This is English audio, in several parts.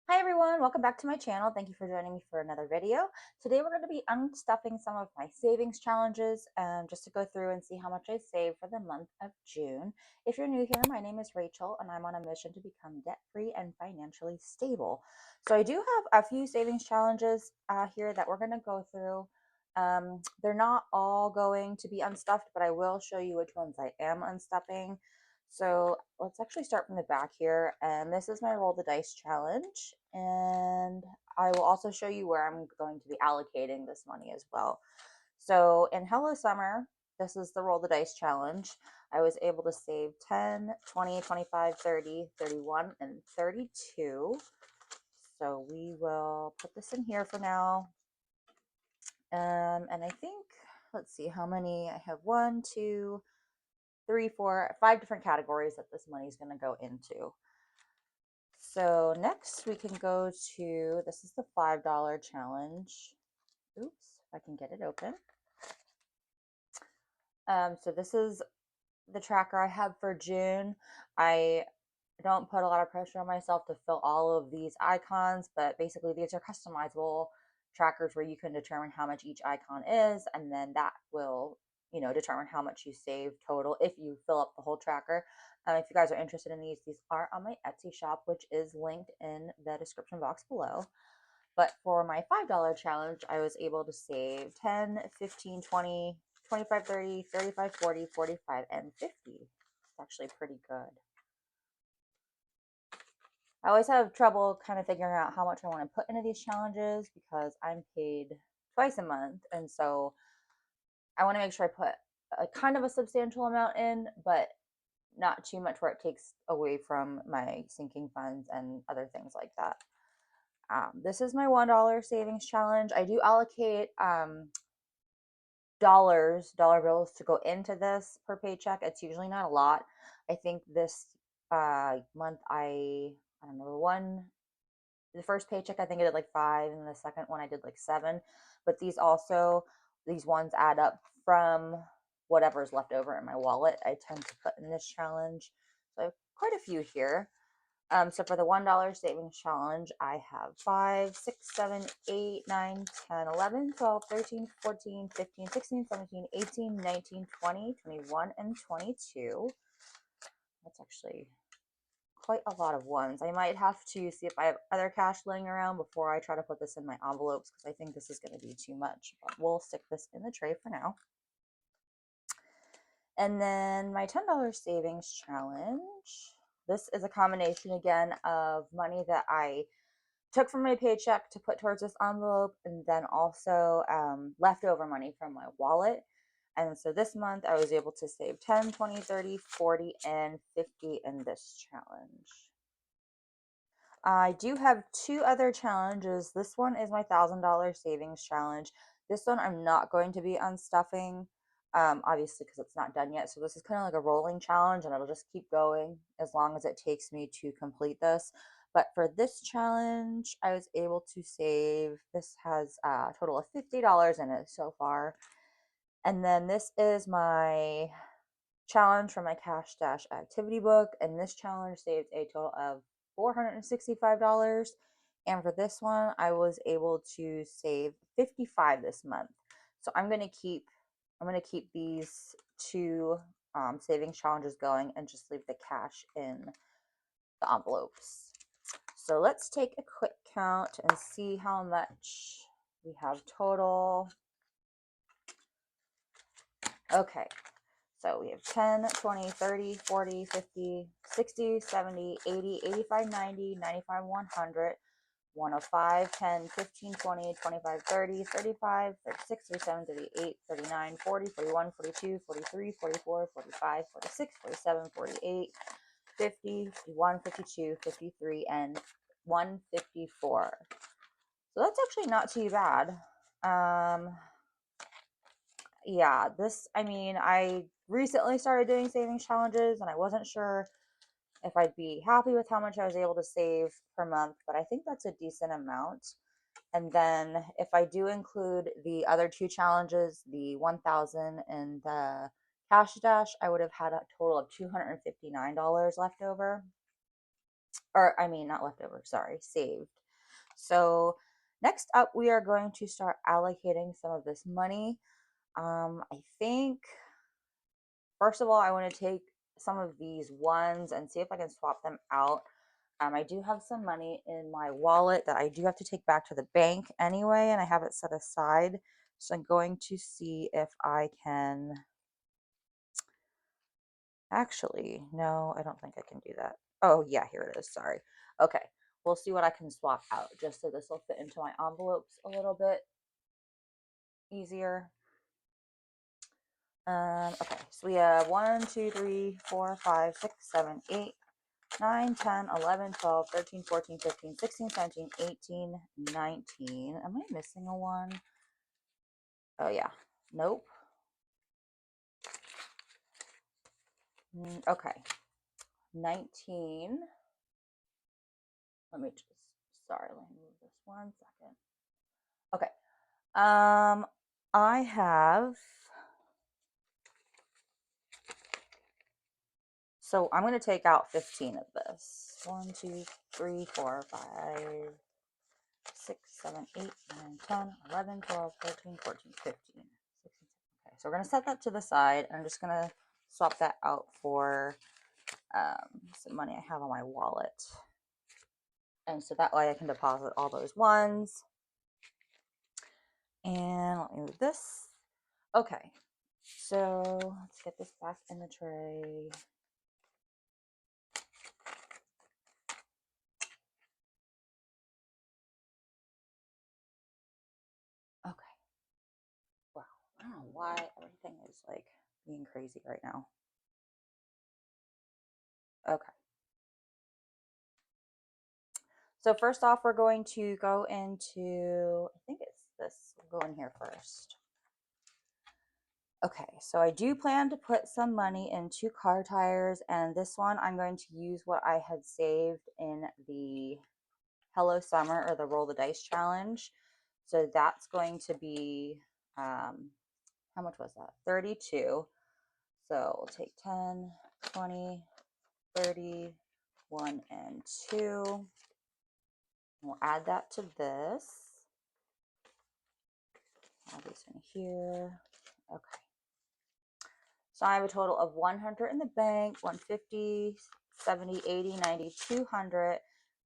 Hi everyone, welcome back to my channel. Thank you for joining me for another video. Today we're going to be unstuffing some of my savings challenges just to go through and see how much I saved for the month of June. If you're new here, my name is Rachel and I'm on a mission to become debt-free and financially stable. So I do have a few savings challenges here that we're going to go through. They're not all going to be unstuffed, but I will show you which ones I am unstuffing. So let's actually start from the back here. And this is my roll the dice challenge. And I will also show you where I'm going to be allocating this money as well. So in Hello Summer, this is the roll the dice challenge. I was able to save 10, 20, 25, 30, 31, and 32. So we will put this in here for now. And I think, let's see how many I have. 1, 2, 3, 4, 5 different categories that this money is going to go into. So next we can go to, this is the $5 challenge. Oops, if I can get it open. So this is the tracker I have for June. I don't put a lot of pressure on myself to fill all of these icons, but basically these are customizable trackers where you can determine how much each icon is, and then that will, determine how much you save total if you fill up the whole tracker. If you guys are interested in these are on my Etsy shop, which is linked in the description box below. But for my $5 challenge, I was able to save 10, 15, 20, 25, 30, 35, 40, 45, and 50. It's actually pretty good. I always have trouble kind of figuring out how much I want to put into these challenges because I'm paid twice a month. And so I want to make sure I put a kind of a substantial amount in, but not too much where it takes away from my sinking funds and other things like that. This is my $1 savings challenge. I do allocate dollar bills to go into this per paycheck. It's usually not a lot. I think this month I don't know, the first paycheck I think I did like 5, and the second one I did like 7. But these ones add up from whatever's left over in my wallet. I tend to put in this challenge. So I have quite a few here. So for the $1 savings challenge, I have 5, 6, 7, 8, 9, 10, 11, 12, 13, 14, 15, 16, 17, 18, 19, 20, 21, and 22. That's actually quite a lot of ones. I might have to see if I have other cash laying around before I try to put this in my envelopes because I think this is going to be too much. But we'll stick this in the tray for now. And then my $10 savings challenge. This is a combination again of money that I took from my paycheck to put towards this envelope, and then also leftover money from my wallet. And so this month I was able to save 10, 20, 30, 40, and 50 in this challenge. I do have 2 other challenges. This one is my $1,000 savings challenge. This one I'm not going to be unstuffing, obviously, because it's not done yet. So this is kind of like a rolling challenge, and it'll just keep going as long as it takes me to complete this. But for this challenge, I was able to save, this has a total of $50 in it so far. And then this is my challenge from my Cash Stash activity book, and this challenge saved a total of $465. And for this one, I was able to save 55 this month. So I'm gonna keep these 2 savings challenges going and just leave the cash in the envelopes. So let's take a quick count and see how much we have total. Okay, so we have 10, 20, 30, 40, 50, 60, 70, 80, 85, 90, 95, 100, 105, 10, 15, 20, 25, 30, 35, 36, 37, 38, 39, 40, 41, 42, 43, 44, 45, 46, 47, 48, 50, 51, 52, 53, and 154. So that's actually not too bad. Yeah, I recently started doing savings challenges and I wasn't sure if I'd be happy with how much I was able to save per month, but I think that's a decent amount. And then if I do include the other 2 challenges, the 1,000 and the cash dash, I would have had a total of $259 left over. or I mean, not leftover, sorry, saved. So next up, we are going to start allocating some of this money. I think, first of all, I want to take some of these ones and see if I can swap them out. I do have some money in my wallet that I do have to take back to the bank anyway, and I have it set aside. So I'm going to see if I can actually, no, I don't think I can do that. Oh, yeah, here it is. Sorry. Okay, we'll see what I can swap out just so this will fit into my envelopes a little bit easier. Okay, so we have 1, 2, 3, 4, 5, 6, 7, 8, 9, 10, 11, 12, 13, 14, 15, 16, 17, 18, 19. Am I missing a one? Oh, yeah. Nope. Okay. 19. Let me just, sorry, let me move this 1 second. Okay. I have, so I'm going to take out 15 of this. 1, 2, 3, 4, 5, 6, 7, 8, 9, 10, 11, 12, 13, 14, 15, 16. Okay, so we're going to set that to the side. I'm just going to swap that out for some money I have on my wallet. And so that way I can deposit all those ones. And let me move this. Okay, so let's get this back in the tray. Okay. Wow. I don't know why everything is like being crazy right now. Okay. So first off, we're going to go into, I think it's this, we'll go in here first. Okay, so I do plan to put some money into car tires, and this one I'm going to use what I had saved in the Hello Summer or the Roll the Dice challenge. So that's going to be, how much was that? 32. So we'll take 10, 20, 30, 1, and 2. We'll add that to this. Add this in here. Okay. So I have a total of 100 in the bank, 150, 70, 80, 90, 200,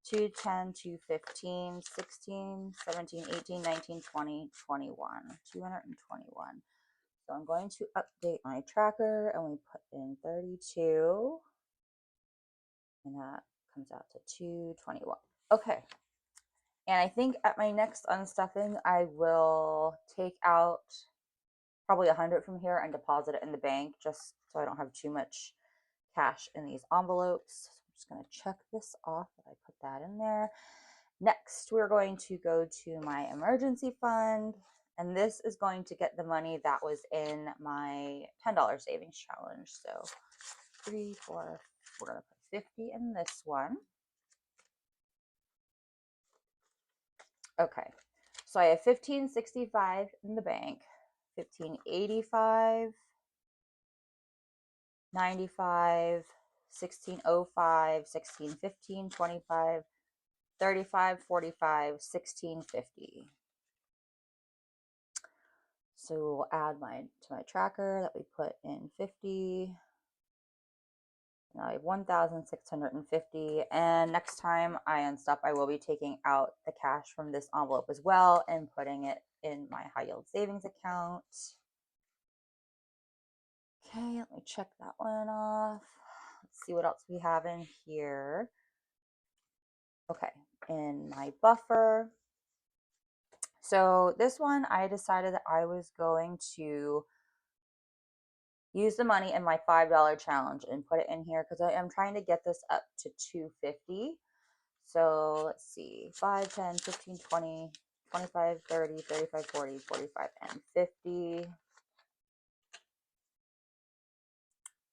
210, 215, 16, 17, 18, 19, 20, 21, 221. So I'm going to update my tracker and we put in 32 and that comes out to 221. Okay. And I think at my next unstuffing, I will take out probably 100 from here and deposit it in the bank just so I don't have too much cash in these envelopes. So I'm just going to check this off that I put that in there. Next, we're going to go to my emergency fund, and this is going to get the money that was in my $10 savings challenge. So 3, 4, we're going to put 50 in this one. Okay, so I have 1565 in the bank, 1585, 95, 1605, 1615, 25, 35, 45, 1650. So we'll add to my tracker that we put in 50. Now I have 1,650. And next time I unstuff, I will be taking out the cash from this envelope as well and putting it in my high yield savings account. Okay, let me check that one off. Let's see what else we have in here. Okay, in my buffer. So this one, I decided that I was going to use the money in my $5 challenge and put it in here because I am trying to get this up to 250. So let's see, 5, 10, 15, 20, 25, 30, 35, 40, 45, and 50.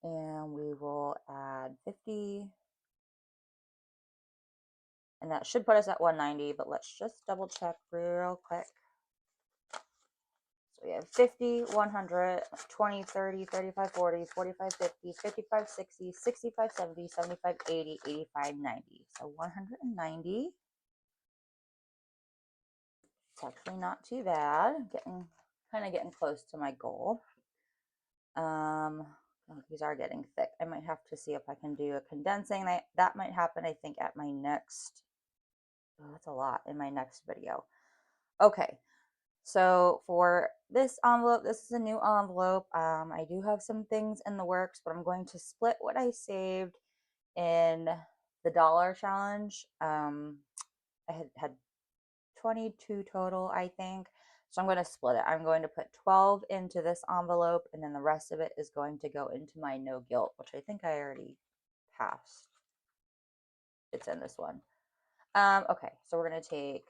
And we will add 50. And that should put us at 190, but let's just double check real quick. So we have 50, 100, 20, 30, 35, 40, 45, 50, 55, 60, 65, 70, 75, 80, 85, 90. So 190. It's actually not too bad. Kind of getting close to my goal. Oh, these are getting thick. I might have to see if I can do a condensing. That might happen, I think, at my next. Oh, that's a lot in my next video. Okay, so for this envelope, this is a new envelope. I do have some things in the works, but I'm going to split what I saved in the dollar challenge. I had 22 total, I think. So I'm going to split it. I'm going to put 12 into this envelope, and then the rest of it is going to go into my no guilt, which I think I already passed. It's in this one. Okay, so we're going to take,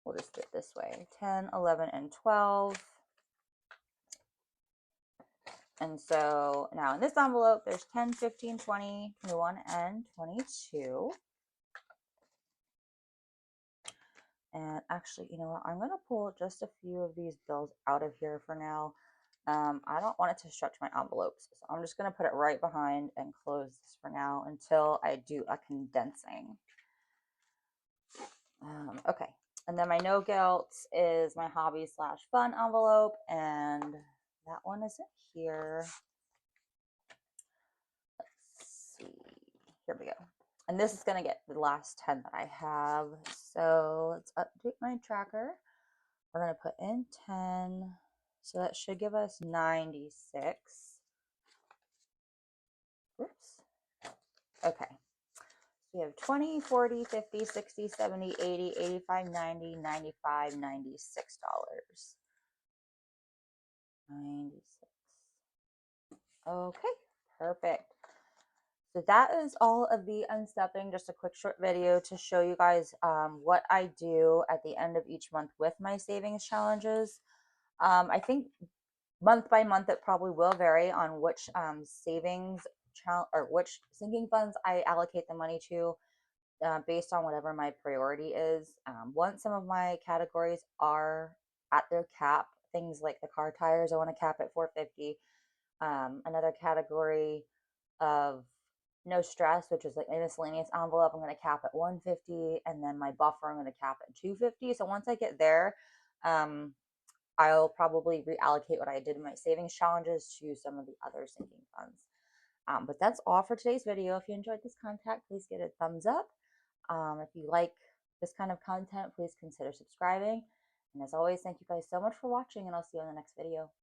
we'll just do it this way, 10, 11, and 12. And so now in this envelope, there's 10, 15, 20, 21, and 22. And actually, you know what? I'm going to pull just a few of these bills out of here for now. I don't want it to stretch my envelopes, so I'm just going to put it right behind and close this for now until I do a condensing. Okay, and then my no guilt is my hobby / fun envelope, and that one isn't here. Let's see. Here we go. And this is going to get the last 10 that I have. So let's update my tracker. We're going to put in 10. So that should give us 96. Oops. Okay. So we have 20, 40, 50, 60, 70, 80, 85, 90, 95, $96. 96. Okay, perfect. So that is all of the unstuffing, just a quick short video to show you guys what I do at the end of each month with my savings challenges. I think month by month it probably will vary on which savings or which sinking funds I allocate the money to based on whatever my priority is. Once some of my categories are at their cap, things like the car tires, I want to cap at $450. Another category of no stress, which is like my miscellaneous envelope, I'm going to cap at $150, and then my buffer I'm going to cap at $250. So once I get there, I'll probably reallocate what I did in my savings challenges to some of the other sinking funds. But that's all for today's video. If you enjoyed this content, please give it a thumbs up. If you like this kind of content, please consider subscribing. And as always, thank you guys so much for watching, and I'll see you in the next video.